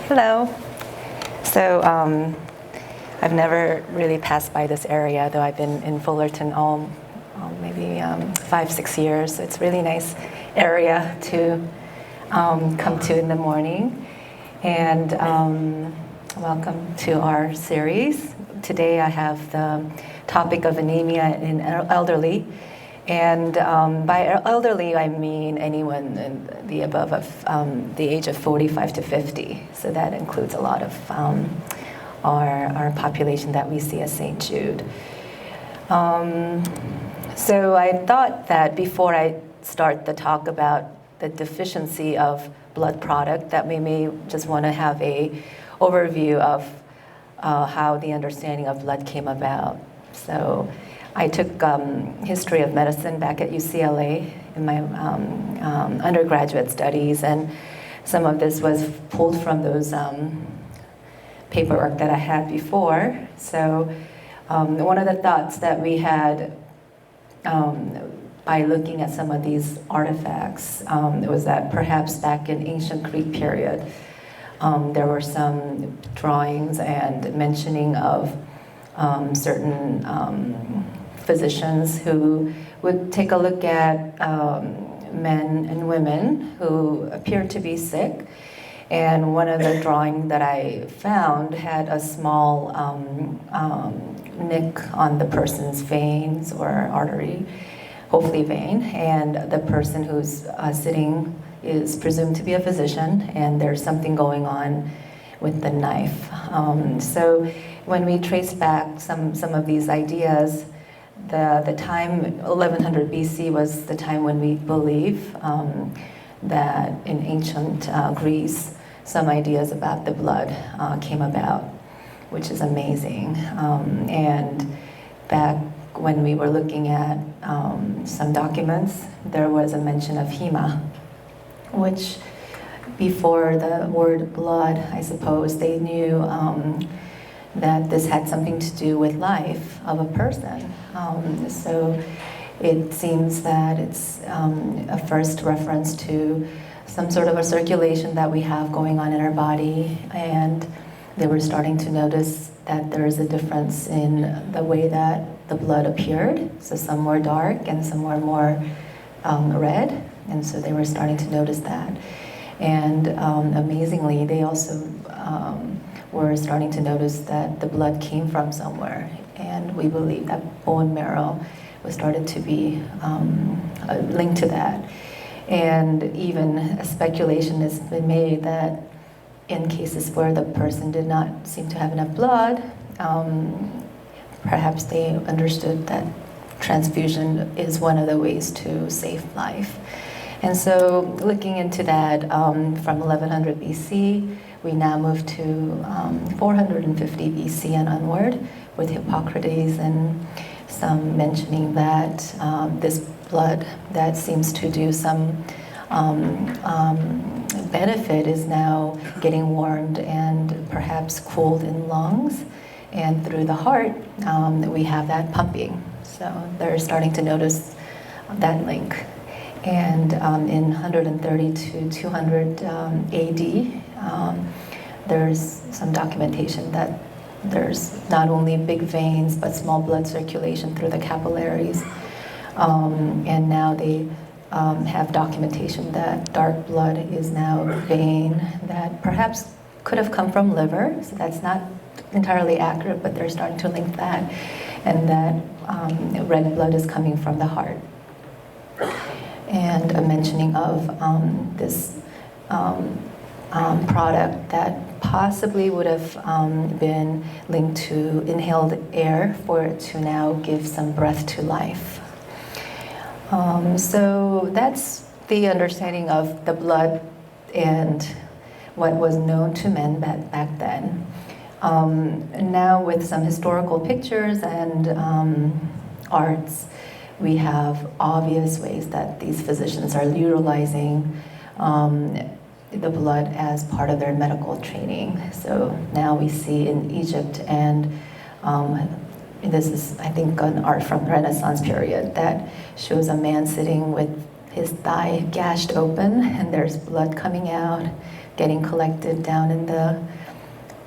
Hello. So I've never really passed by this area, though I've been in Fullerton maybe 5-6 years. So it's a really nice area to come to in the morning. And welcome to our series. Today I have the topic of anemia in elderly. And by elderly, I mean anyone in the above of the age of 45 to 50. So that includes a lot of our population that we see at St. Jude. So I thought that before I start the talk about the deficiency of blood product, that we may just want to have a overview of how the understanding of blood came about. So I took history of medicine back at UCLA in my undergraduate studies, and some of this was pulled from those paperwork that I had before. So one of the thoughts that we had by looking at some of these artifacts was that perhaps back in ancient Greek period, there were some drawings and mentioning of certain physicians who would take a look at men and women who appeared to be sick. And one of the drawings that I found had a small nick on the person's veins or artery, hopefully vein, and the person who's sitting is presumed to be a physician, and there's something going on with the knife. So when we trace back some of these ideas, the time 1100 BC was the time when we believe that in ancient Greece, some ideas about the blood came about, which is amazing. And back when we were looking at some documents, there was a mention of hema, which before the word blood, I suppose, they knew that this had something to do with life of a person. So it seems that it's a first reference to some sort of a circulation that we have going on in our body, and they were starting to notice that there is a difference in the way that the blood appeared. So some were dark and some were more red, and so they were starting to notice that. And amazingly, they also were starting to notice that the blood came from somewhere, and we believe that bone marrow was started to be linked to that. And even a speculation has been made that in cases where the person did not seem to have enough blood, perhaps they understood that transfusion is one of the ways to save life. And so looking into that from 1100 BC, we now move to 450 BC and onward with Hippocrates and some mentioning that this blood that seems to do some benefit is now getting warmed and perhaps cooled in lungs, and through the heart we have that pumping. So they're starting to notice that link. And in 130 to 200 AD, there's some documentation that there's not only big veins but small blood circulation through the capillaries. And now they have documentation that dark blood is now vein that perhaps could have come from liver. So that's not entirely accurate, but they're starting to link that. And that red blood is coming from the heart. And a mentioning of this product that possibly would have been linked to inhaled air for it to now give some breath to life. So that's the understanding of the blood and what was known to men back then. Now with some historical pictures and arts, we have obvious ways that these physicians are utilizing the blood as part of their medical training. So now we see in Egypt, and this is, I think, an art from the Renaissance period that shows a man sitting with his thigh gashed open, and there's blood coming out getting collected down in the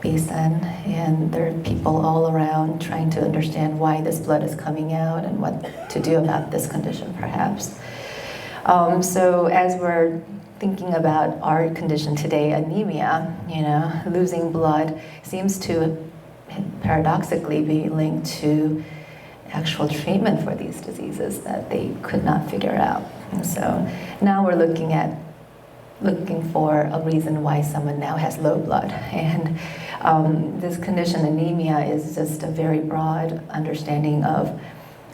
basin, and there are people all around trying to understand why this blood is coming out and what to do about this condition, perhaps. So as we're thinking about our condition today, anemia, losing blood seems to paradoxically be linked to actual treatment for these diseases that they could not figure out. And so now we're looking for a reason why someone now has low blood. And this condition, anemia, is just a very broad understanding of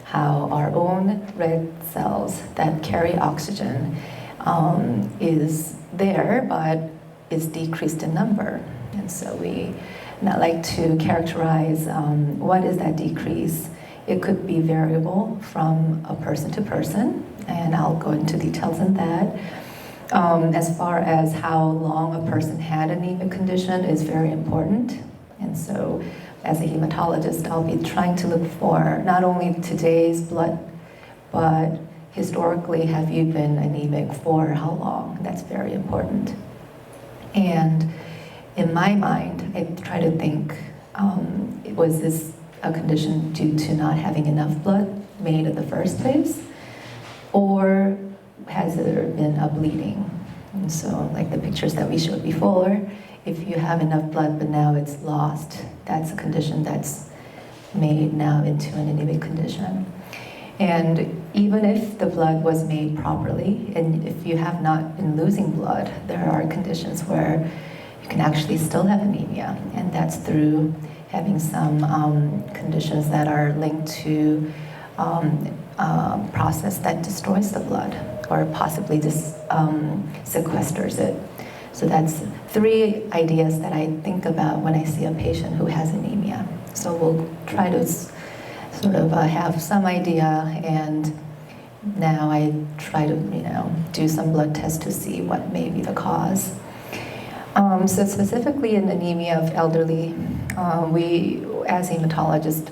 how our own red cells that carry oxygen is there, but is decreased in number. And so we not like to characterize what is that decrease. It could be variable from a person to person, and I'll go into details on that. As far as how long a person had an anemia condition is very important. And so as a hematologist, I'll be trying to look for not only today's blood, but historically, have you been anemic for how long? That's very important. And in my mind, I try to think, was this a condition due to not having enough blood made in the first place? Or has there been a bleeding? And so, like the pictures that we showed before, if you have enough blood but now it's lost, that's a condition that's made now into an anemic condition. And even if the blood was made properly, and if you have not been losing blood, there are conditions where you can actually still have anemia, and that's through having some conditions that are linked to a process that destroys the blood, or possibly just sequesters it. So that's 3 ideas that I think about when I see a patient who has anemia. So we'll try to sort of have some idea, and now I try to do some blood tests to see what may be the cause. So specifically in anemia of elderly, we as hematologists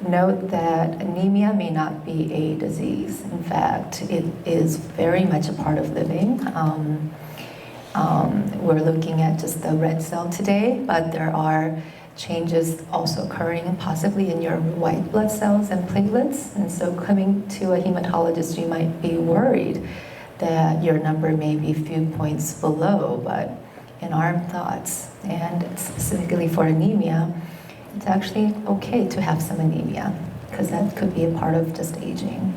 note that anemia may not be a disease. In fact, it is very much a part of living. We're looking at just the red cell today, but there are changes also occurring and possibly in your white blood cells and platelets. And so coming to a hematologist, you might be worried that your number may be a few points below, but in our thoughts, and specifically for anemia, it's actually okay to have some anemia, because that could be a part of just aging.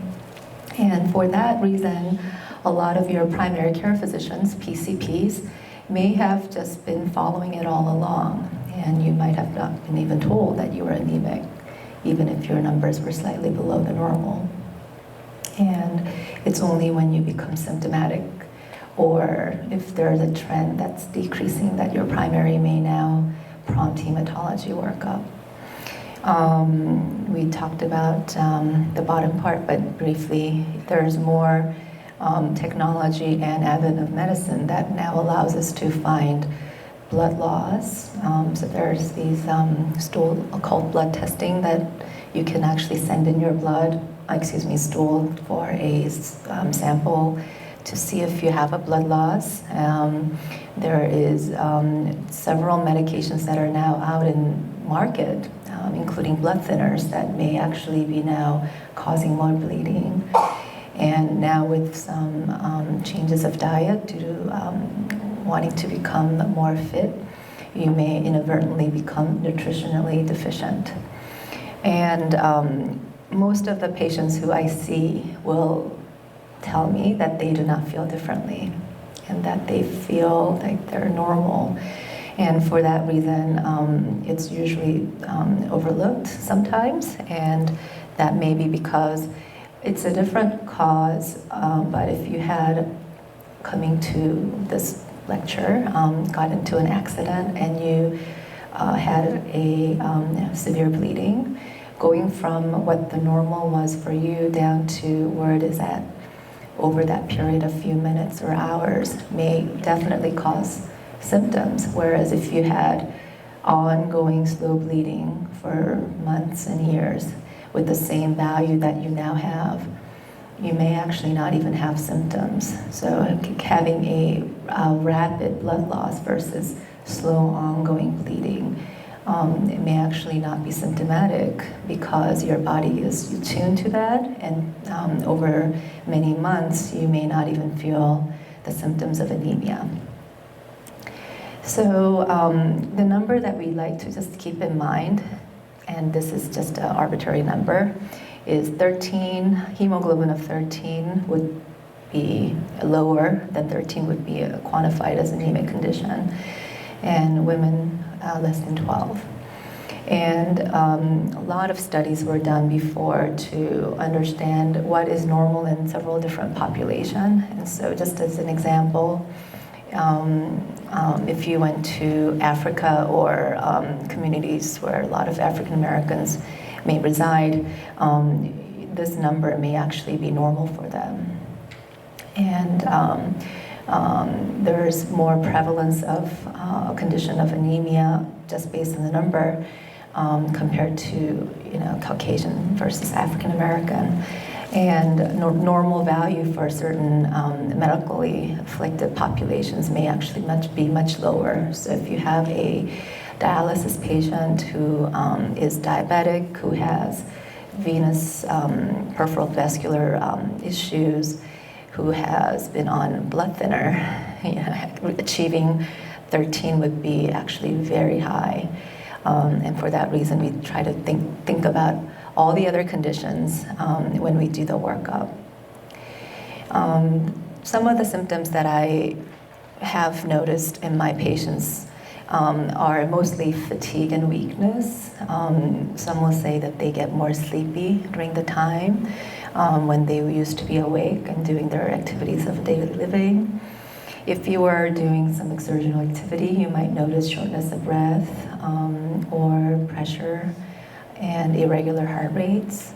And for that reason, a lot of your primary care physicians, PCPs, may have just been following it all along, and you might have not been even told that you were anemic, even if your numbers were slightly below the normal. And it's only when you become symptomatic, or if there's a trend that's decreasing, that your primary may now prompt hematology workup. We talked about the bottom part, but briefly, there's more technology and advent of medicine that now allows us to find blood loss. So there's these stool occult blood testing that you can actually send in your stool for a sample to see if you have a blood loss. There is several medications that are now out in market, including blood thinners that may actually be now causing more bleeding. And now with some changes of diet due to wanting to become more fit, you may inadvertently become nutritionally deficient. And most of the patients who I see will tell me that they do not feel differently, and that they feel like they're normal. And for that reason, it's usually overlooked sometimes, and that may be because it's a different cause, but if you had, coming to this lecture, got into an accident and you had a severe bleeding, going from what the normal was for you down to where it is at over that period of few minutes or hours may definitely cause symptoms. Whereas if you had ongoing slow bleeding for months and years with the same value that you now have, you may actually not even have symptoms. So having a rapid blood loss versus slow ongoing bleeding, it may actually not be symptomatic because your body is tuned to that, and over many months you may not even feel the symptoms of anemia. So the number that we like to just keep in mind, and this is just an arbitrary number, is 13. Hemoglobin of 13 would be lower than 13 would be quantified as an anemic condition, and women less than 12. And a lot of studies were done before to understand what is normal in several different populations. And so just as an example, if you went to Africa or communities where a lot of African Americans may reside, this number may actually be normal for them. And there's more prevalence of a condition of anemia just based on the number compared to Caucasian versus African American. And normal value for certain medically afflicted populations may actually be much lower. So if you have a dialysis patient who is diabetic, who has venous peripheral vascular issues, who has been on blood thinner, achieving 13 would be actually very high. And for that reason, we try to think about all the other conditions when we do the workup. Some of the symptoms that I have noticed in my patients are mostly fatigue and weakness. Some will say that they get more sleepy during the time when they used to be awake and doing their activities of daily living. If you are doing some exertional activity, you might notice shortness of breath or pressure and irregular heart rates.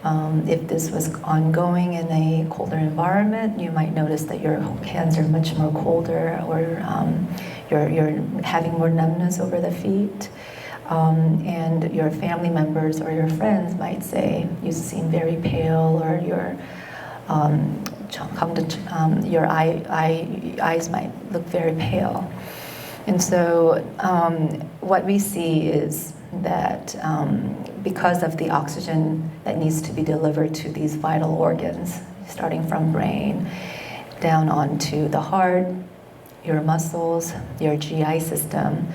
If this was ongoing in a colder environment, you might notice that your hands are much more colder, or you're having more numbness over the feet. And your family members or your friends might say, you seem very pale, or your eyes might look very pale. And so what we see is that because of the oxygen that needs to be delivered to these vital organs, starting from brain, down onto the heart, your muscles, your GI system,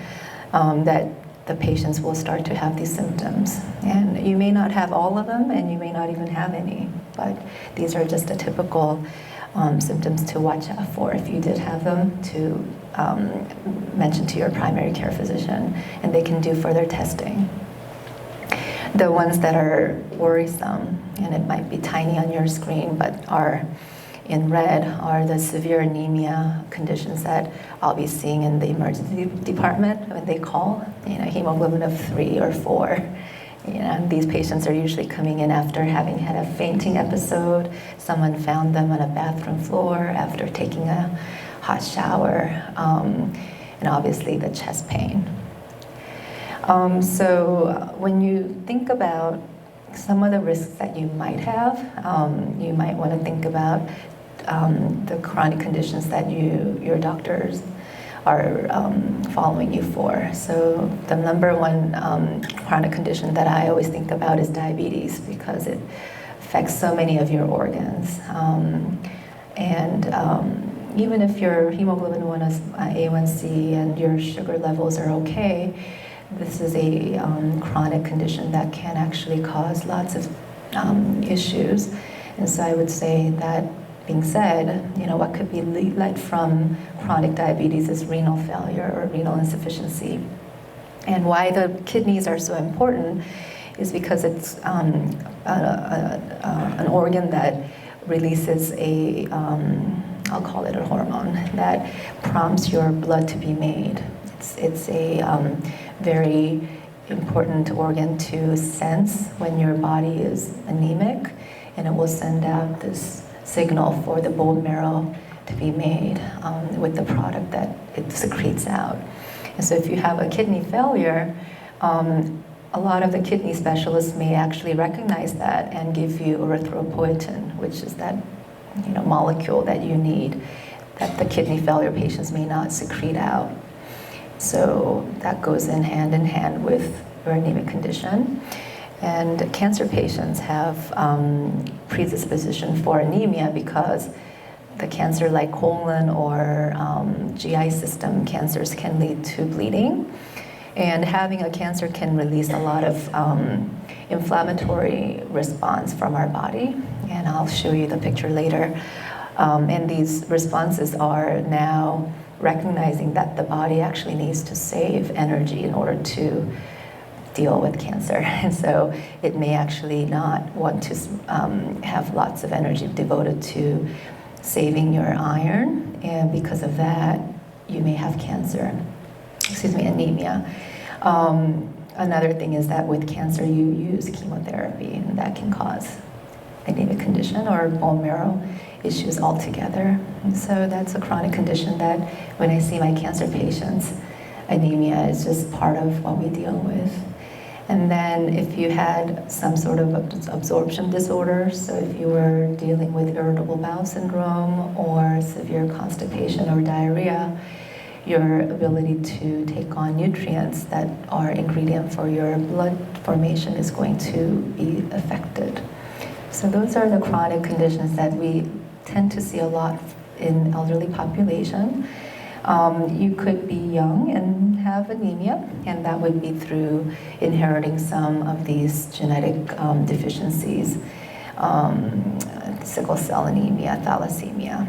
that the patients will start to have these symptoms. And you may not have all of them, and you may not even have any, but these are just the typical symptoms to watch out for if you did have them, to mention to your primary care physician, and they can do further testing. The ones that are worrisome, and it might be tiny on your screen, but are in red, are the severe anemia conditions that I'll be seeing in the emergency department when they call, hemoglobin of 3 or 4. These patients are usually coming in after having had a fainting episode. Someone found them on a bathroom floor after taking a hot shower, and obviously the chest pain. So when you think about some of the risks that you might have, you might want to think about the chronic conditions that your doctors are following you for. So the number one chronic condition that I always think about is diabetes, because it affects so many of your organs. Even if your hemoglobin A1C and your sugar levels are okay, this is a chronic condition that can actually cause lots of issues. And so I would say that being said, what could be led from chronic diabetes is renal failure or renal insufficiency. And why the kidneys are so important is because it's an organ that releases I'll call it a hormone, that prompts your blood to be made. It's a very important organ to sense when your body is anemic, and it will send out this signal for the bone marrow to be made with the product that it secretes out. And so if you have a kidney failure, a a lot of the kidney specialists may actually recognize that and give you erythropoietin, which is that molecule that you need that the kidney failure patients may not secrete out. So that goes in hand with your anemic condition. And cancer patients have predisposition for anemia because the cancer like colon or GI system cancers can lead to bleeding. And having a cancer can release a lot of inflammatory response from our body. And I'll show you the picture later. And these responses are now recognizing that the body actually needs to save energy in order to deal with cancer. And so it may actually not want to have lots of energy devoted to saving your iron. And because of that, you may have anemia. Another thing is that with cancer, you use chemotherapy, and that can cause anemic condition or bone marrow issues altogether. And so that's a chronic condition that when I see my cancer patients, anemia is just part of what we deal with. And then if you had some sort of absorption disorder, so if you were dealing with irritable bowel syndrome or severe constipation or diarrhea, your ability to take on nutrients that are ingredient for your blood formation is going to be affected. So those are the chronic conditions that we tend to see a lot in elderly population. You could be young and have anemia, and that would be through inheriting some of these genetic deficiencies, sickle cell anemia, thalassemia.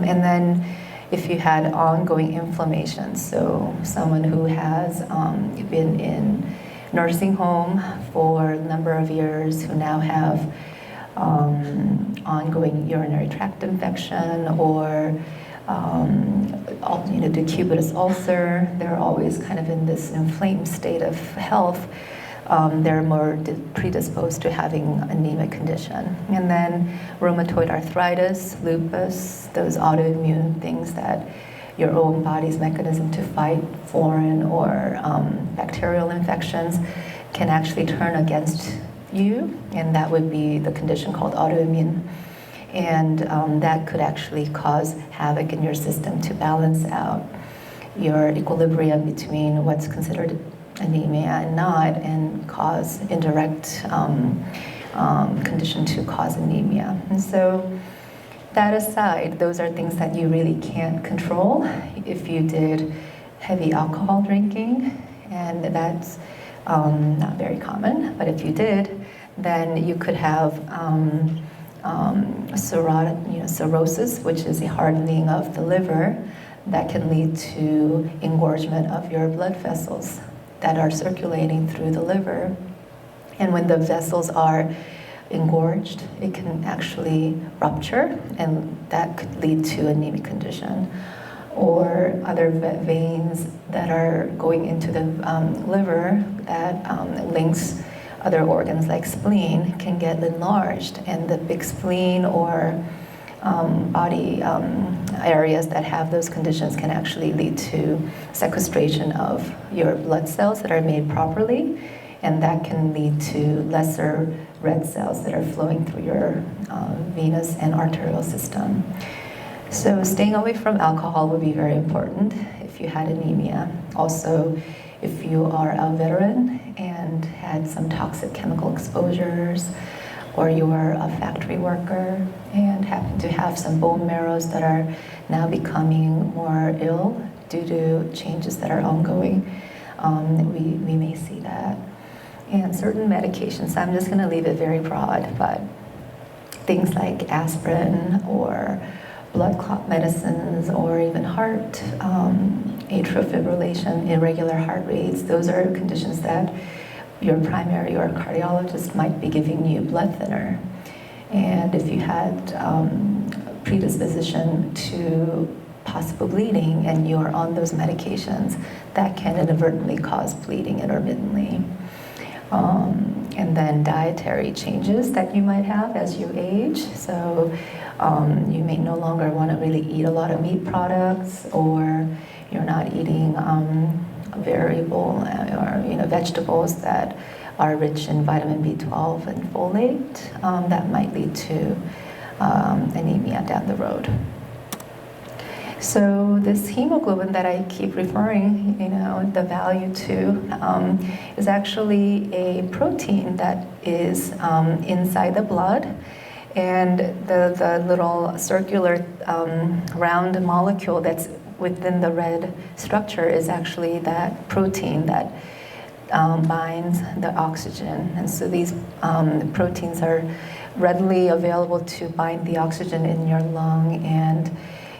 And then if you had ongoing inflammation, so someone who has been in nursing home for a number of years, who now have ongoing urinary tract infection or decubitus ulcer, they're always kind of in this inflamed state of health. They're more predisposed to having anemic condition. And then rheumatoid arthritis, lupus, those autoimmune things that your own body's mechanism to fight foreign or bacterial infections can actually turn against you, and that would be the condition called autoimmune. And that could actually cause havoc in your system to balance out your equilibrium between what's considered anemia and not, and cause indirect condition to cause anemia. And so that aside, those are things that you really can't control. If you did heavy alcohol drinking, and that's not very common, but if you did, then you could have cirrhosis, which is a hardening of the liver that can lead to engorgement of your blood vessels that are circulating through the liver. And when the vessels are engorged, it can actually rupture, and that could lead to anemic condition. Or other veins that are going into the liver that links other organs like spleen can get enlarged, and the big spleen or body areas that have those conditions can actually lead to sequestration of your blood cells that are made properly, and that can lead to lesser red cells that are flowing through your venous and arterial system. So staying away from alcohol would be very important if you had anemia. Also, if you are a veteran and had some toxic chemical exposures, or you are a factory worker and happen to have some bone marrows that are now becoming more ill due to changes that are ongoing, we may see that. And certain medications, I'm just going to leave it very broad, but things like aspirin or blood clot medicines, or even heart atrial fibrillation, irregular heart rates, those are conditions that your primary or cardiologist might be giving you blood thinner. And if you had predisposition to possible bleeding and you're on those medications, that can inadvertently cause bleeding intermittently. And then dietary changes that you might have as you age. So you may no longer want to really eat a lot of meat products, or you're not eating variable or vegetables that are rich in vitamin B12 and folate, that might lead to anemia down the road. So this hemoglobin that I keep referring, the value to, is actually a protein that is inside the blood, and the little circular round molecule that's within the red structure is actually that protein that binds the oxygen. And so these proteins are readily available to bind the oxygen in your lung, and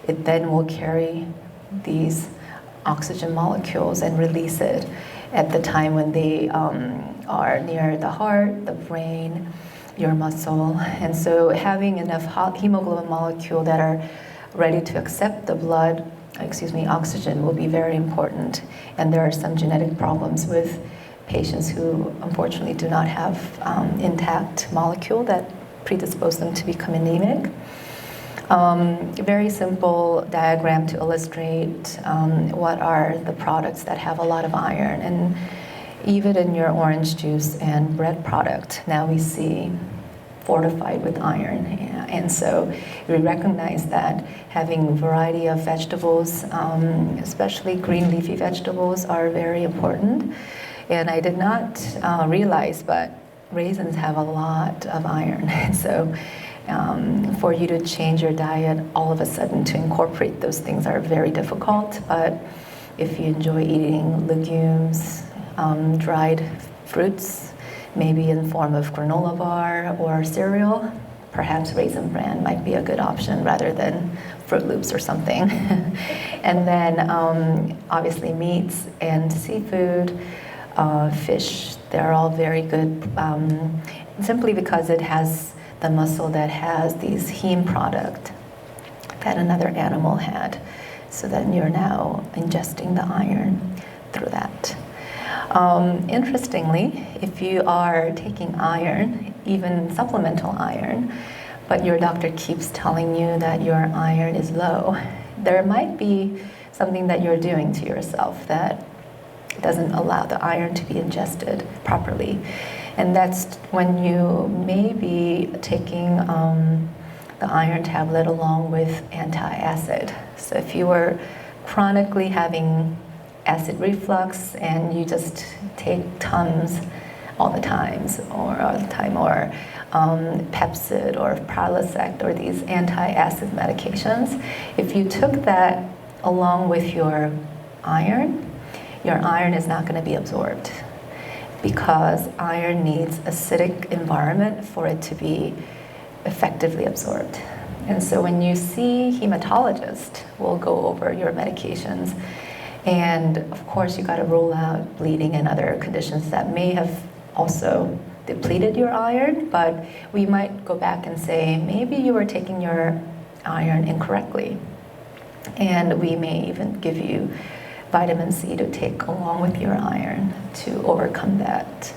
it then will carry these oxygen molecules and release it at the time when they are near the heart, the brain, your muscle. And so having enough hemoglobin molecule that are ready to accept the oxygen will be very important. And there are some genetic problems with patients who unfortunately do not have intact molecule that predispose them to become anemic. Very simple diagram to illustrate what are the products that have a lot of iron. And even in your orange juice and bread product, now we see fortified with iron. And so we recognize that having a variety of vegetables, especially green leafy vegetables, are very important. And I did not realize, but raisins have a lot of iron. So for you to change your diet all of a sudden to incorporate those things are very difficult. But if you enjoy eating legumes, dried fruits, maybe in the form of granola bar or cereal, perhaps Raisin Bran might be a good option rather than Fruit Loops or something. And then obviously meats and seafood, fish, they're all very good simply because it has the muscle that has these heme product that another animal had. So then you're now ingesting the iron through that. Interestingly, if you are taking iron, even supplemental iron, but your doctor keeps telling you that your iron is low, there might be something that you're doing to yourself that doesn't allow the iron to be ingested properly. And that's when you may be taking the iron tablet along with antacid. So if you were chronically having acid reflux and you just take Tums all the time, or Pepcid or Prilosec or these anti-acid medications, if you took that along with your iron is not going to be absorbed, because iron needs acidic environment for it to be effectively absorbed. And so when you see hematologist, we'll go over your medications. And of course, you got to rule out bleeding and other conditions that may have also depleted your iron, but we might go back and say, maybe you were taking your iron incorrectly. And we may even give you vitamin C to take along with your iron to overcome that.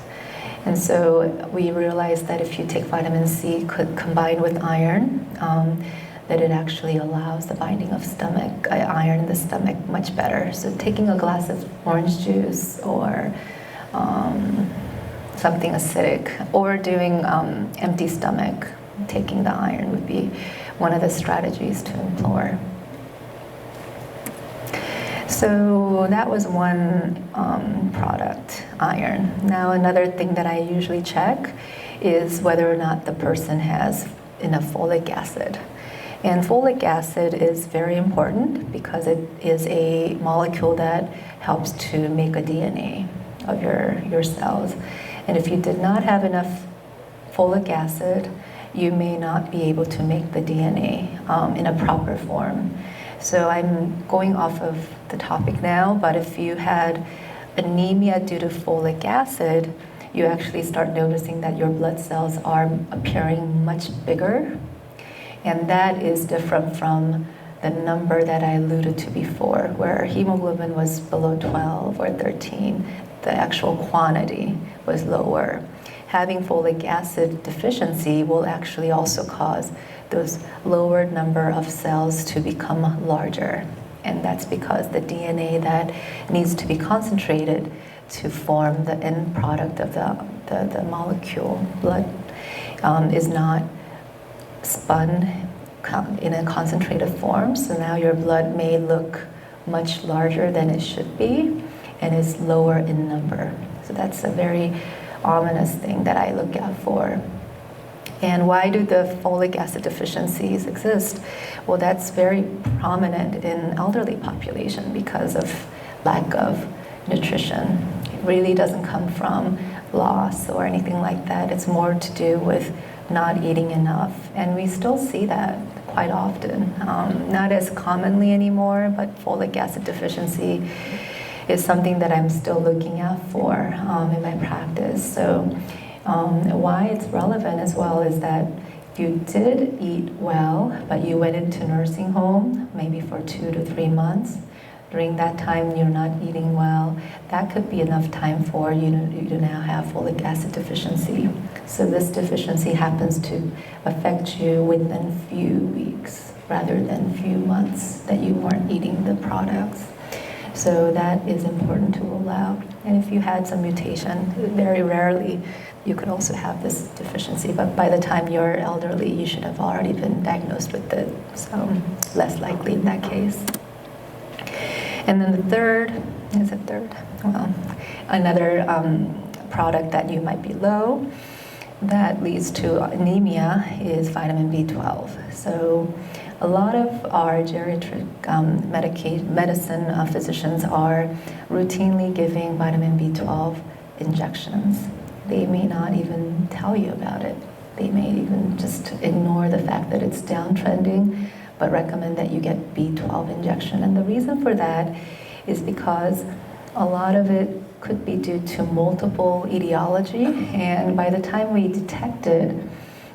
And so we realized that if you take vitamin C combined with iron, that it actually allows the binding of iron in the stomach much better. So taking a glass of orange juice or something acidic, or doing empty stomach, taking the iron would be one of the strategies to employ. So that was one product, iron. Now another thing that I usually check is whether or not the person has enough folic acid. And folic acid is very important because it is a molecule that helps to make a DNA of your cells. And if you did not have enough folic acid, you may not be able to make the DNA in a proper form. So I'm going off of the topic now, but if you had anemia due to folic acid, you actually start noticing that your blood cells are appearing much bigger. And that is different from the number that I alluded to before, where hemoglobin was below 12 or 13. The actual quantity was lower. Having folic acid deficiency will actually also cause those lower number of cells to become larger. And that's because the DNA that needs to be concentrated to form the end product of the molecule, blood, is not spun in a concentrated form. So now your blood may look much larger than it should be and is lower in number. So that's a very ominous thing that I look out for. And why do the folic acid deficiencies exist? Well, that's very prominent in elderly population because of lack of nutrition. It really doesn't come from loss or anything like that. It's more to do with not eating enough. And we still see that quite often. Not as commonly anymore, but folic acid deficiency is something that I'm still looking out for in my practice. So why it's relevant as well is that if you did eat well, but you went into nursing home, maybe for 2 to 3 months, during that time you're not eating well, that could be enough time for you to now have folic acid deficiency. So this deficiency happens to affect you within few weeks rather than few months that you weren't eating the products. So that is important to rule out. And if you had some mutation, very rarely, you could also have this deficiency. But by the time you're elderly, you should have already been diagnosed with it. So less likely in that case. And then the third, is it third? Well, another product that you might be low that leads to anemia is vitamin B12. So a lot of our geriatric medicine physicians are routinely giving vitamin B12 injections. They may not even tell you about it. They may even just ignore the fact that it's downtrending, but recommend that you get B12 injection. And the reason for that is because a lot of it could be due to multiple etiology, and by the time we detect it,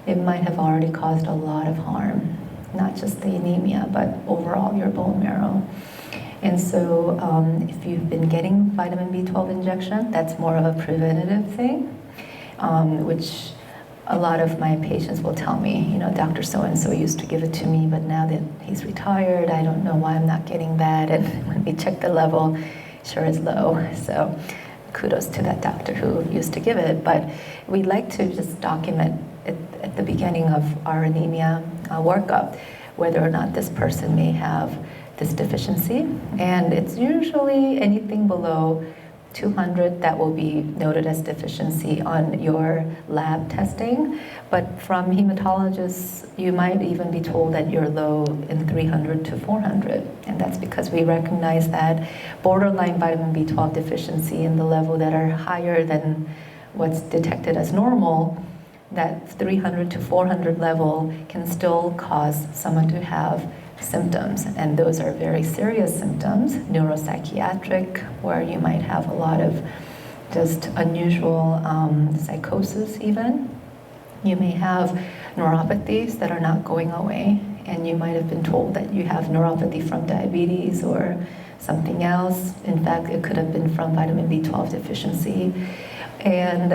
it might have already caused a lot of harm, not just the anemia, but overall your bone marrow. And so if you've been getting vitamin B12 injection, that's more of a preventative thing, which a lot of my patients will tell me, Dr. So-and-so used to give it to me, but now that he's retired, I don't know why I'm not getting that. And when we check the level, sure is low. So kudos to that doctor who used to give it. But we like to just document at the beginning of our anemia workup whether or not this person may have this deficiency. And it's usually anything below 200 that will be noted as deficiency on your lab testing. But from hematologists, you might even be told that you're low in 300 to 400. And that's because we recognize that borderline vitamin B12 deficiency in the level that are higher than what's detected as normal, that 300 to 400 level can still cause someone to have symptoms, and those are very serious symptoms, neuropsychiatric, where you might have a lot of just unusual psychosis even. You may have neuropathies that are not going away, and you might have been told that you have neuropathy from diabetes or something else. In fact, it could have been from vitamin B12 deficiency. And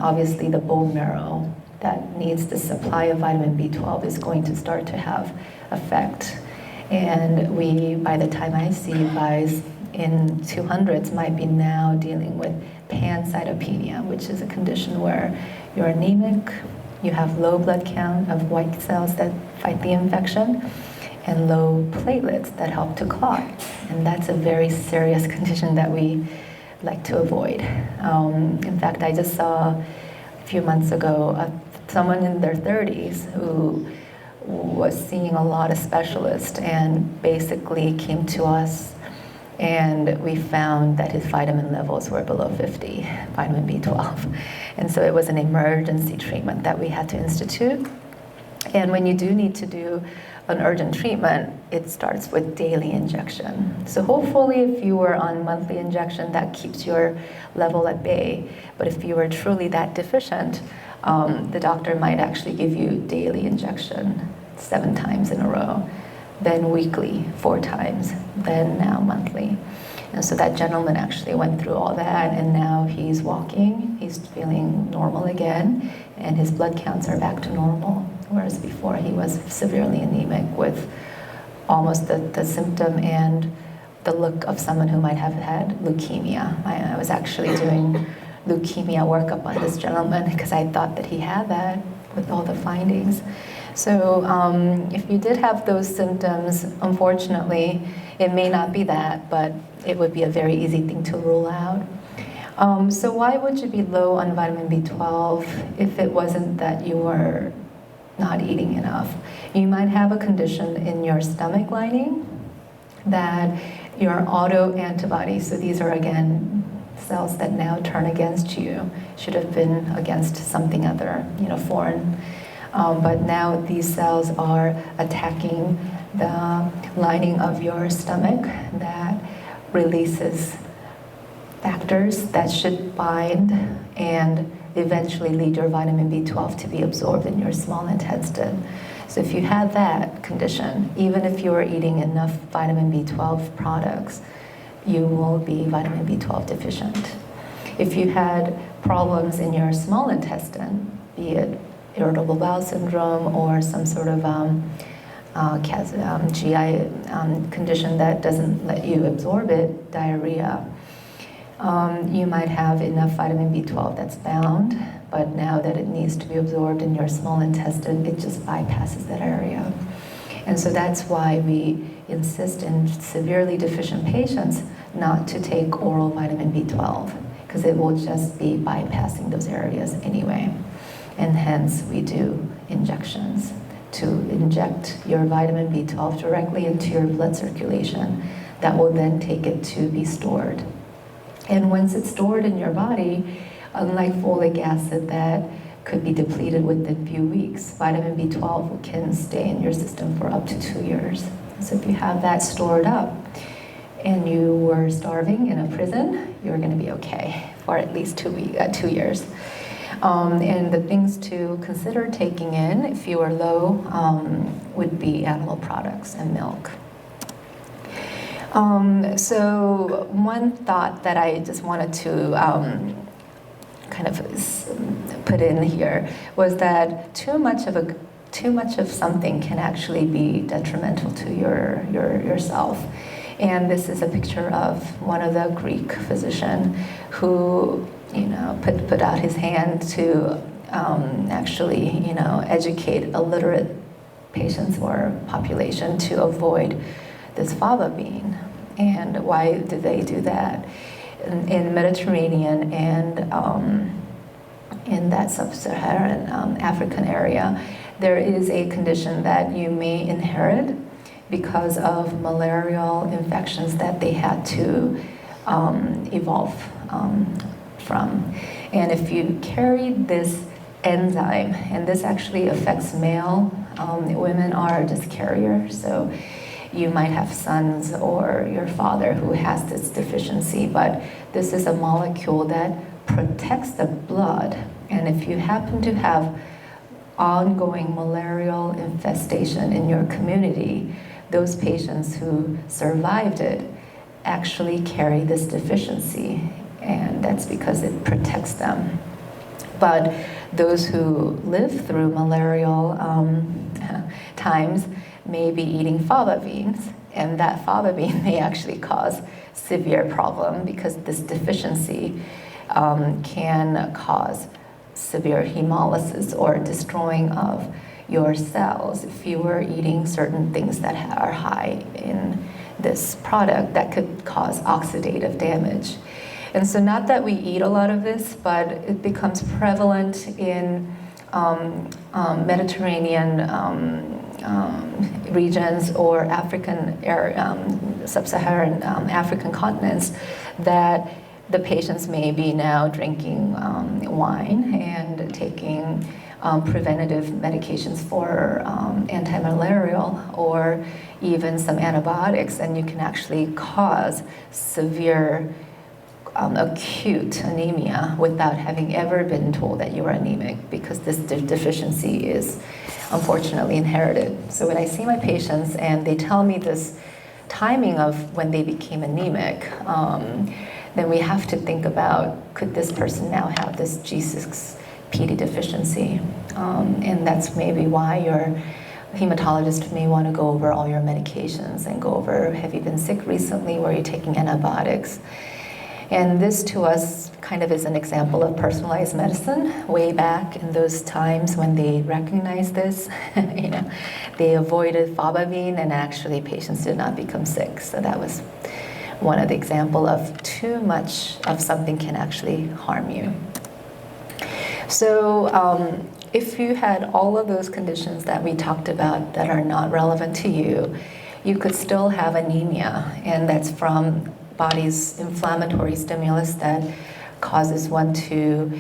obviously the bone marrow that needs the supply of vitamin B12 is going to start to have effect. And we, by the time I see you guys in 200s, might be now dealing with pancytopenia, which is a condition where you're anemic, you have low blood count of white cells that fight the infection, and low platelets that help to clot. And that's a very serious condition that we like to avoid. In fact, I just saw a few months ago someone in their 30s who was seeing a lot of specialists and basically came to us, and we found that his vitamin levels were below 50, vitamin B12. And so it was an emergency treatment that we had to institute. And when you do need to do an urgent treatment, it starts with daily injection. So hopefully if you were on monthly injection, that keeps your level at bay. But if you were truly that deficient, the doctor might actually give you daily injection 7 times in a row, then weekly 4 times, then now monthly. And so that gentleman actually went through all that, and now he's walking, he's feeling normal again, and his blood counts are back to normal, whereas before he was severely anemic with almost the symptom and the look of someone who might have had leukemia. I was actually doing leukemia workup on this gentleman because I thought that he had that with all the findings. So if you did have those symptoms, unfortunately, it may not be that, but it would be a very easy thing to rule out. So why would you be low on vitamin B12 if it wasn't that you were not eating enough? You might have a condition in your stomach lining that your autoantibodies, so these are again cells that now turn against you, should have been against something other, foreign. But now these cells are attacking the lining of your stomach that releases factors that should bind and eventually lead your vitamin B12 to be absorbed in your small intestine. So if you had that condition, even if you were eating enough vitamin B12 products, you will be vitamin B12 deficient. If you had problems in your small intestine, be it irritable bowel syndrome or some sort of GI condition that doesn't let you absorb it, diarrhea, you might have enough vitamin B12 that's bound, but now that it needs to be absorbed in your small intestine, it just bypasses that area. And so that's why we insist in severely deficient patients not to take oral vitamin B12, because it will just be bypassing those areas anyway. And hence we do injections to inject your vitamin B12 directly into your blood circulation that will then take it to be stored. And once it's stored in your body, unlike folic acid that could be depleted within a few weeks, vitamin B12 can stay in your system for up to 2 years. So if you have that stored up and you were starving in a prison, you're going to be okay for at least 2 years. And the things to consider taking in if you are low would be animal products and milk. So one thought that I just wanted to kind of put in here was that too much of something can actually be detrimental to yourself. And this is a picture of one of the Greek physician who put out his hand to actually educate illiterate patients or population to avoid this fava bean. And why do they do that? In Mediterranean and in that sub-Saharan African area, there is a condition that you may inherit because of malarial infections that they had to evolve from. And if you carry this enzyme, and this actually affects male, women are just carriers, so you might have sons or your father who has this deficiency, but this is a molecule that protects the blood. And if you happen to have ongoing malarial infestation in your community, those patients who survived it actually carry this deficiency, and that's because it protects them. But those who live through malarial times may be eating fava beans, and that fava bean may actually cause severe problem because this deficiency can cause severe hemolysis or destroying of your cells if you were eating certain things that are high in this product that could cause oxidative damage. And so not that we eat a lot of this, but it becomes prevalent in Mediterranean regions or African, sub-Saharan African continents, that the patients may be now drinking wine and taking preventative medications for anti-malarial or even some antibiotics, and you can actually cause severe acute anemia without having ever been told that you are anemic, because this deficiency is unfortunately inherited. So when I see my patients and they tell me this timing of when they became anemic, then we have to think about, could this person now have this G6PD deficiency? And that's maybe why your hematologist may want to go over all your medications and go over, have you been sick recently, were you taking antibiotics? And this to us kind of is an example of personalized medicine. Way back in those times when they recognized this, they avoided Fava bean and actually patients did not become sick. So that was one of the examples of too much of something can actually harm you. So if you had all of those conditions that we talked about that are not relevant to you, you could still have anemia, and that's from body's inflammatory stimulus that causes one to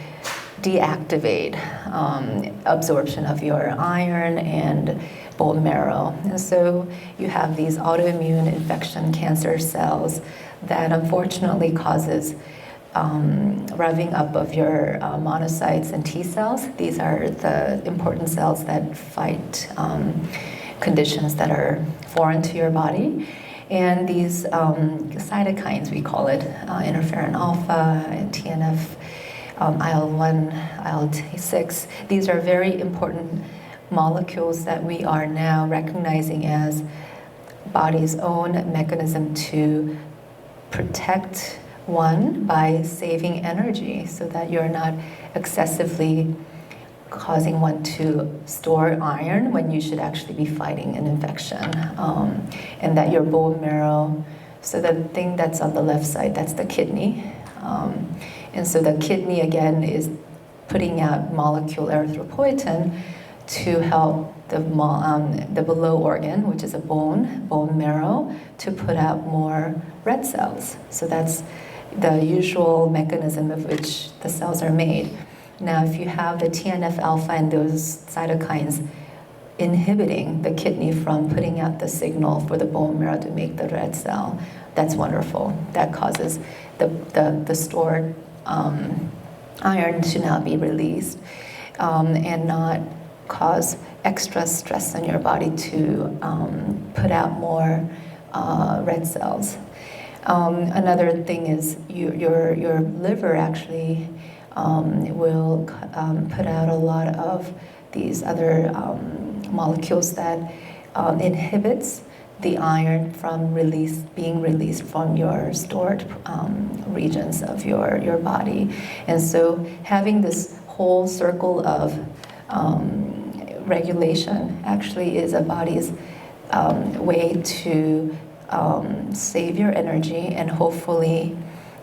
deactivate absorption of your iron and bone marrow. And so you have these autoimmune infection cancer cells that unfortunately causes revving up of your monocytes and T cells. These are the important cells that fight conditions that are foreign to your body. And these cytokines, we call it, interferon alpha, and TNF, IL-1, IL-6, these are very important molecules that we are now recognizing as body's own mechanism to protect one by saving energy so that you're not excessively causing one to store iron when you should actually be fighting an infection, and that your bone marrow, so the thing that's on the left side, that's the kidney, and so the kidney again is putting out molecule erythropoietin to help the below organ, which is a bone marrow, to put out more red cells. So that's the usual mechanism of which the cells are made. Now, if you have the TNF-alpha and those cytokines inhibiting the kidney from putting out the signal for the bone marrow to make the red cell, that's wonderful. That causes the stored iron to not be released and not cause extra stress on your body to put out more red cells. Another thing is your liver actually will put out a lot of these other molecules that inhibits the iron from being released from your stored regions of your body. And so having this whole circle of regulation actually is a body's way to save your energy and hopefully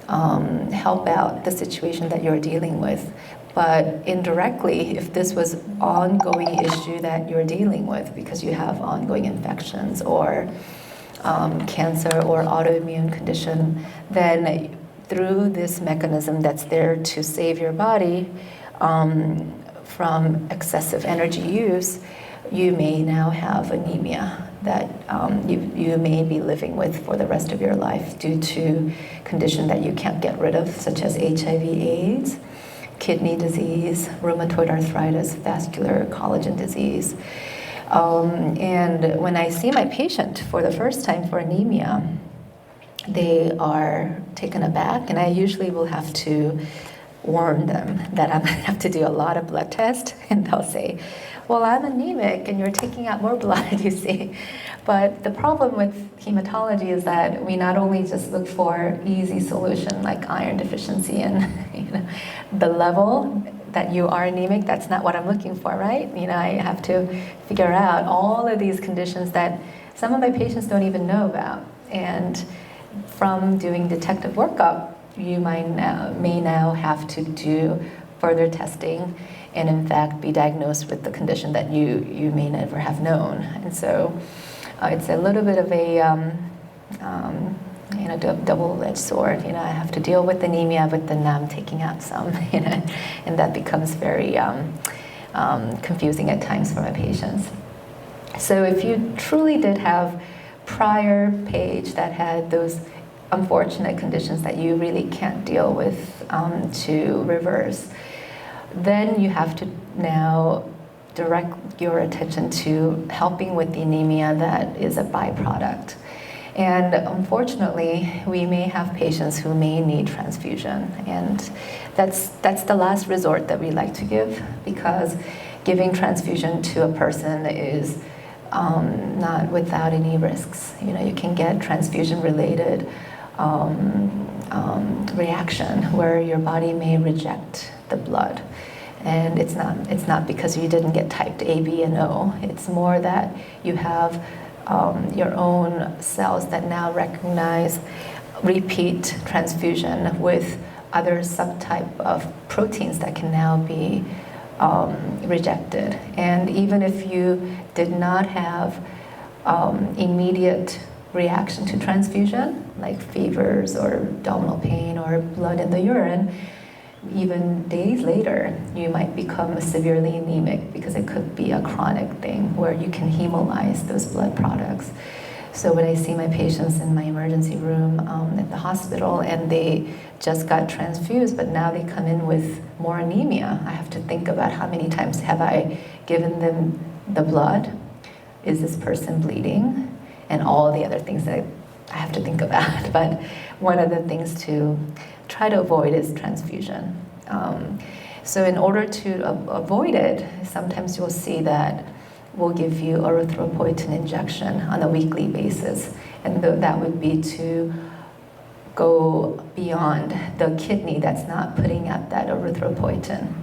help out the situation that you're dealing with. But indirectly, if this was an ongoing issue that you're dealing with because you have ongoing infections or cancer or autoimmune condition, then through this mechanism that's there to save your body from excessive energy use, you may now have anemia that you may be living with for the rest of your life due to condition that you can't get rid of, such as HIV/AIDS, kidney disease, rheumatoid arthritis, vascular collagen disease. And when I see my patient for the first time for anemia, they are taken aback, and I usually will have to warn them that I'm going to have to do a lot of blood tests, and they'll say, well, I'm anemic and you're taking out more blood, you see. But the problem with hematology is that we not only just look for easy solution like iron deficiency and the level that you are anemic, that's not what I'm looking for, right? I have to figure out all of these conditions that some of my patients don't even know about. And from doing detective workup, you may now have to do further testing and in fact be diagnosed with the condition that you may never have known. And so it's a little bit of a double-edged sword. I have to deal with anemia, but then I'm taking out some, and that becomes very confusing at times for my patients. So if you truly did have prior page that had those unfortunate conditions that you really can't deal with to reverse, then you have to now direct your attention to helping with the anemia that is a byproduct. And unfortunately, we may have patients who may need transfusion, and that's the last resort that we like to give, because giving transfusion to a person is not without any risks. You know, you can get transfusion-related reaction where your body may reject the blood. And it's not because you didn't get typed A, B, and O. It's more that you have your own cells that now recognize repeat transfusion with other subtype of proteins that can now be rejected. And even if you did not have immediate reaction to transfusion, like fevers or abdominal pain or blood in the urine, even days later, you might become severely anemic because it could be a chronic thing where you can hemolyze those blood products. So when I see my patients in my emergency room at the hospital and they just got transfused, but now they come in with more anemia, I have to think about how many times have I given them the blood? Is this person bleeding? And all the other things that I have to think about. But one of the things to try to avoid is transfusion. So in order to avoid it, sometimes you'll see that we'll give you erythropoietin injection on a weekly basis. And that would be to go beyond the kidney that's not putting out that erythropoietin.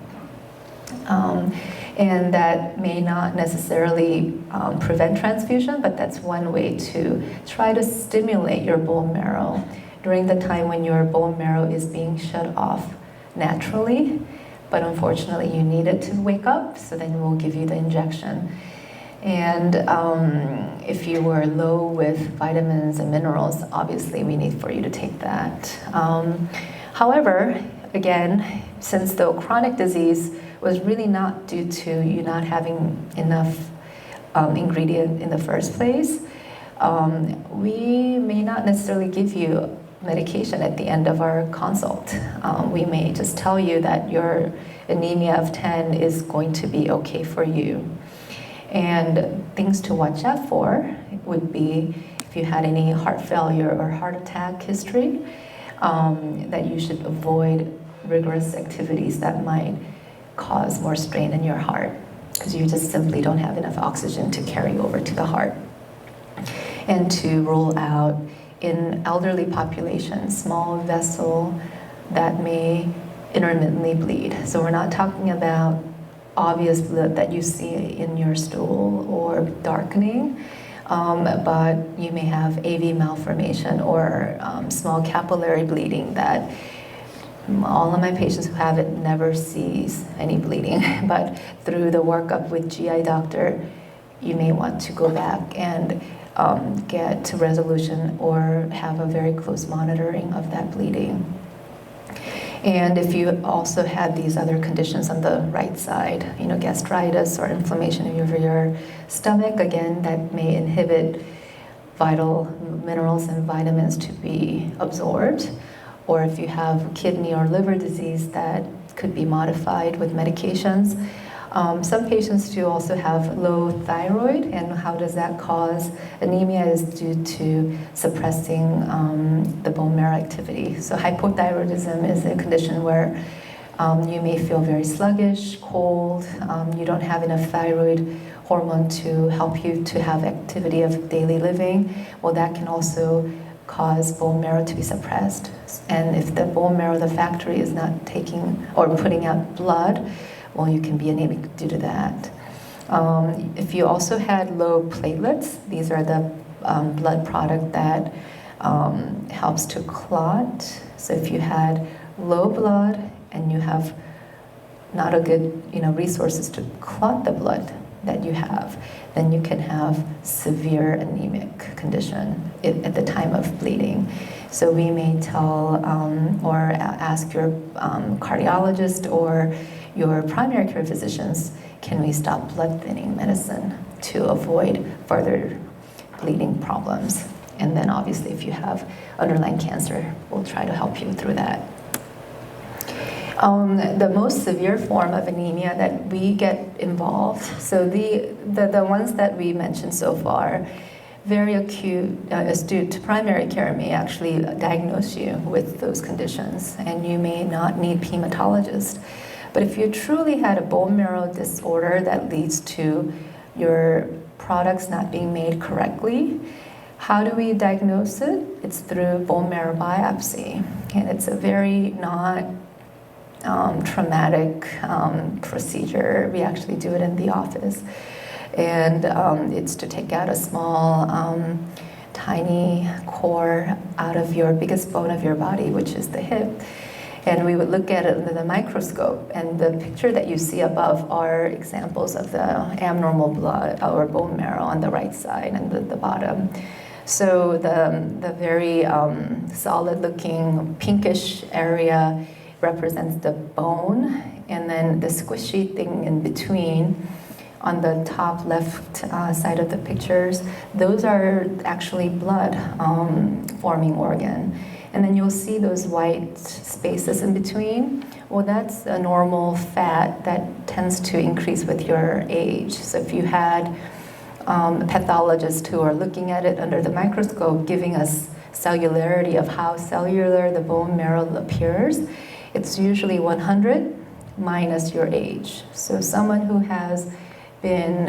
And that may not necessarily prevent transfusion, but that's one way to try to stimulate your bone marrow during the time when your bone marrow is being shut off naturally. But unfortunately, you need it to wake up, so then we'll give you the injection. And if you were low with vitamins and minerals, obviously we need for you to take that. However, again, since the chronic disease was really not due to you not having enough ingredient in the first place, we may not necessarily give you medication at the end of our consult. We may just tell you that your anemia of 10 is going to be okay for you. And things to watch out for would be if you had any heart failure or heart attack history, that you should avoid rigorous activities that might cause more strain in your heart, because you just simply don't have enough oxygen to carry over to the heart. And to rule out in elderly population, small vessel that may intermittently bleed. So we're not talking about obvious blood that you see in your stool or darkening, but you may have AV malformation or small capillary bleeding that all of my patients who have it never sees any bleeding. But through the workup with GI doctor, you may want to go back and get to resolution or have a very close monitoring of that bleeding. And if you also had these other conditions on the right side, you know, gastritis or inflammation of your stomach, again, that may inhibit vital minerals and vitamins to be absorbed. Or if you have kidney or liver disease, that could be modified with medications. Some patients do also have low thyroid, and how does that cause anemia is due to suppressing the bone marrow activity. So hypothyroidism is a condition where you may feel very sluggish, cold, you don't have enough thyroid hormone to help you to have activity of daily living. Well, that can also cause bone marrow to be suppressed. And if the bone marrow, the factory, is not taking or putting out blood, well, you can be anemic due to that. If you also had low platelets, these are the blood product that helps to clot. So if you had low blood and you have not a good, resources to clot the blood that you have, then you can have severe anemic condition at the time of bleeding. So we may tell or ask your cardiologist or your primary care physicians, can we stop blood thinning medicine to avoid further bleeding problems? And then obviously if you have underlying cancer, we'll try to help you through that. The most severe form of anemia that we get involved, so the ones that we mentioned so far, very acute, astute primary care may actually diagnose you with those conditions, and you may not need hematologist. But if you truly had a bone marrow disorder that leads to your products not being made correctly. How do we diagnose it? It's through bone marrow biopsy, and it's a very not traumatic procedure. We actually do it in the office, and it's to take out a small tiny core out of your biggest bone of your body, which is the hip. And we would look at it under the microscope, and the picture that you see above are examples of the abnormal blood or bone marrow on the right side and the bottom. So the very solid-looking pinkish area represents the bone, and then the squishy thing in between on the top left side of the pictures, those are actually blood forming organ. And then you'll see those white spaces in between. Well, that's a normal fat that tends to increase with your age. So if you had pathologists who are looking at it under the microscope, giving us cellularity of how cellular the bone marrow appears, it's usually 100 minus your age. So someone who has been,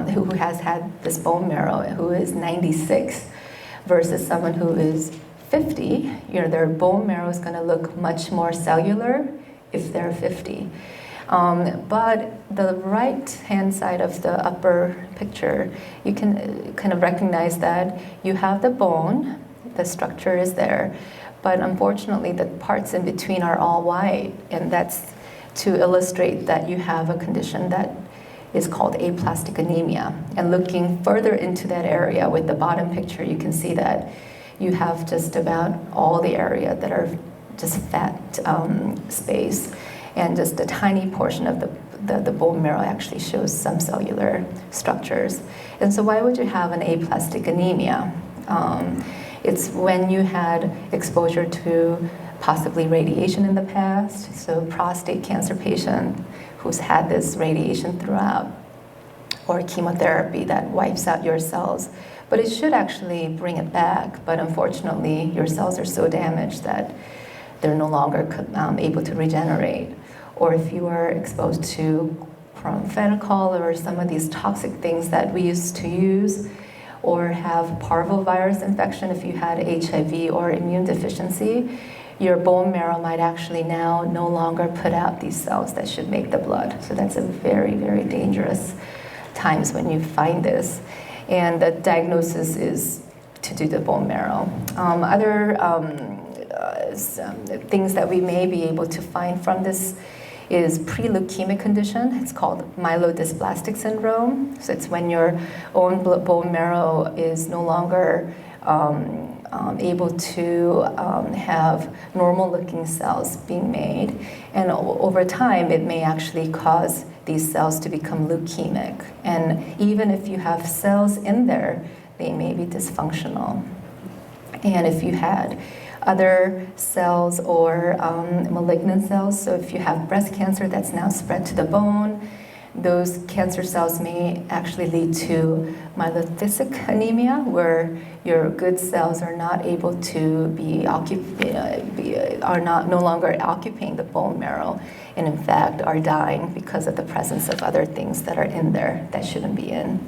who has had this bone marrow, who is 96, versus someone who is 50, their bone marrow is going to look much more cellular if they're 50. But the right-hand side of the upper picture, you can kind of recognize that you have the bone, the structure is there, but unfortunately the parts in between are all white, and that's to illustrate that you have a condition that is called aplastic anemia. And looking further into that area with the bottom picture, you can see that you have just about all the area that are just fat space, and just a tiny portion of the bone marrow actually shows some cellular structures. And so why would you have an aplastic anemia? It's when you had exposure to possibly radiation in the past, so prostate cancer patient who's had this radiation throughout, or chemotherapy that wipes out your cells. But it should actually bring it back, but unfortunately your cells are so damaged that they're no longer able to regenerate. Or if you are exposed to phenol or some of these toxic things that we used to use, or have parvovirus infection if you had HIV or immune deficiency, your bone marrow might actually now no longer put out these cells that should make the blood. So that's a very, very dangerous times when you find this. And the diagnosis is to do the bone marrow. Other things that we may be able to find from this is pre-leukemic condition. It's called myelodysplastic syndrome. So it's when your own bone marrow is no longer able to have normal-looking cells being made. And over time, it may actually cause these cells to become leukemic. And even if you have cells in there, they may be dysfunctional. And if you had other cells or malignant cells, so if you have breast cancer that's now spread to the bone, those cancer cells may actually lead to myelodysplastic anemia, where your good cells are not able to no longer occupying the bone marrow, and in fact are dying because of the presence of other things that are in there that shouldn't be in.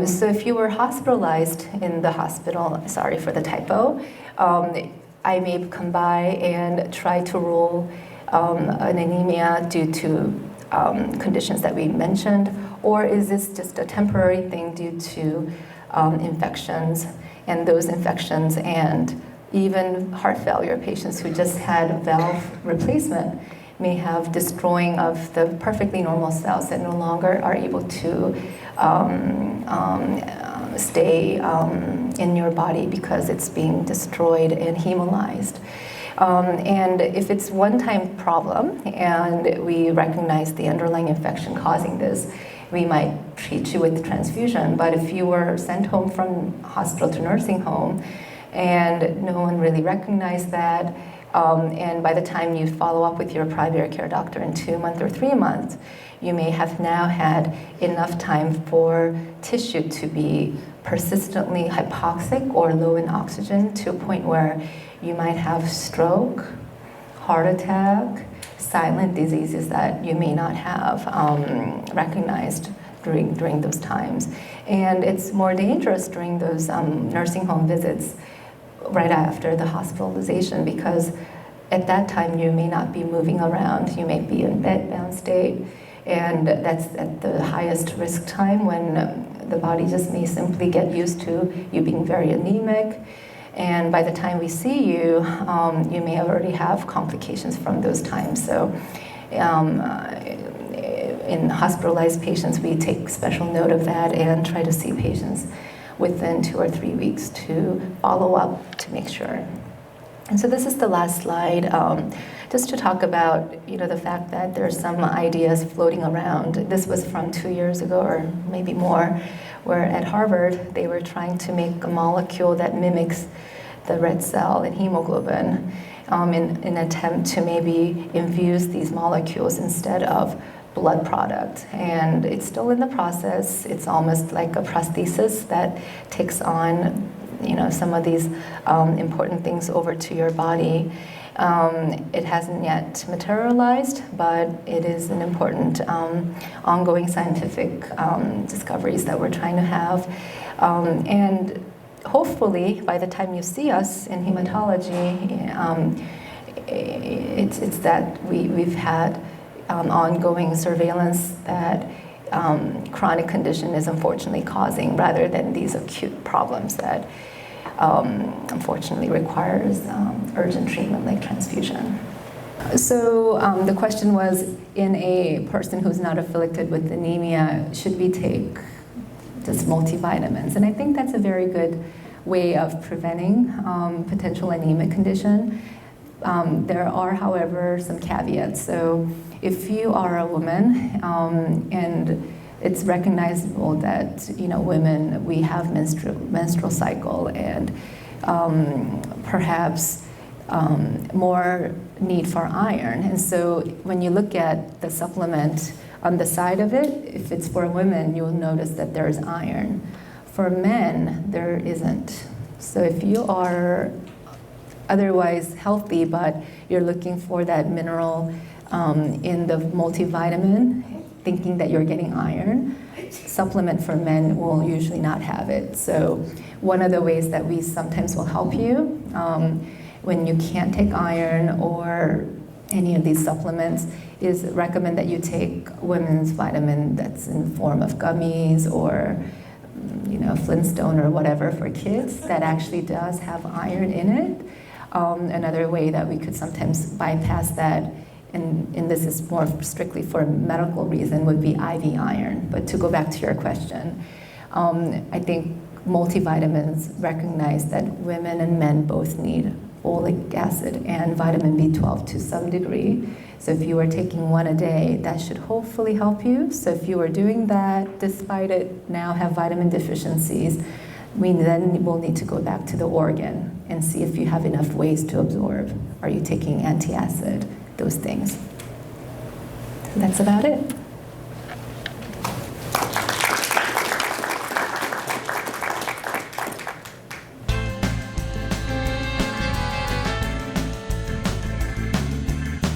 So if you were hospitalized in the hospital, sorry for the typo, I may come by and try to rule an anemia due to conditions that we mentioned, or is this just a temporary thing due to infections, and those infections and even heart failure patients who just had valve replacement may have destroying of the perfectly normal cells that no longer are able to stay in your body because it's being destroyed and hemolyzed. And if it's one-time problem and we recognize the underlying infection causing this, we might treat you with transfusion. But if you were sent home from hospital to nursing home and no one really recognized that, and by the time you follow up with your primary care doctor in 2 months or 3 months, you may have now had enough time for tissue to be persistently hypoxic or low in oxygen to a point where you might have stroke, heart attack, silent diseases that you may not have recognized during those times. And it's more dangerous during those nursing home visits right after the hospitalization, because at that time you may not be moving around, you may be in bedbound state, and that's at the highest risk time when the body just may simply get used to you being very anemic. And by the time we see you, you may already have complications from those times. So in hospitalized patients, we take special note of that and try to see patients within 2 or 3 weeks to follow up to make sure. And so this is the last slide, just to talk about the fact that there's some ideas floating around. This was from 2 years ago or maybe more, where at Harvard they were trying to make a molecule that mimics the red cell in hemoglobin in an attempt to maybe infuse these molecules instead of blood product. And it's still in the process. It's almost like a prosthesis that takes on some of these important things over to your body. It hasn't yet materialized, but it is an important ongoing scientific discoveries that we're trying to have. And hopefully, by the time you see us in hematology, it's that we've had ongoing surveillance that chronic condition is unfortunately causing, rather than these acute problems that unfortunately requires urgent treatment like transfusion. So the question was, in a person who's not afflicted with anemia, should we take just multivitamins? And I think that's a very good way of preventing potential anemic condition. There are, however, some caveats. So if you are a woman and it's recognizable that women, we have menstrual cycle, and perhaps more need for iron. And so when you look at the supplement on the side of it, if it's for women, you'll notice that there's iron. For men, there isn't. So if you are otherwise healthy, but you're looking for that mineral in the multivitamin, thinking that you're getting iron, supplement for men will usually not have it. So one of the ways that we sometimes will help you when you can't take iron or any of these supplements is recommend that you take women's vitamin that's in the form of gummies or Flintstone or whatever for kids that actually does have iron in it. Another way that we could sometimes bypass that, and this is more strictly for medical reason, would be IV iron. But to go back to your question, I think multivitamins recognize that women and men both need folic acid and vitamin B12 to some degree. So if you are taking one a day, that should hopefully help you. So if you are doing that, despite it now have vitamin deficiencies, we then will need to go back to the organ and see if you have enough ways to absorb. Are you taking antacid? Those things. So that's about it.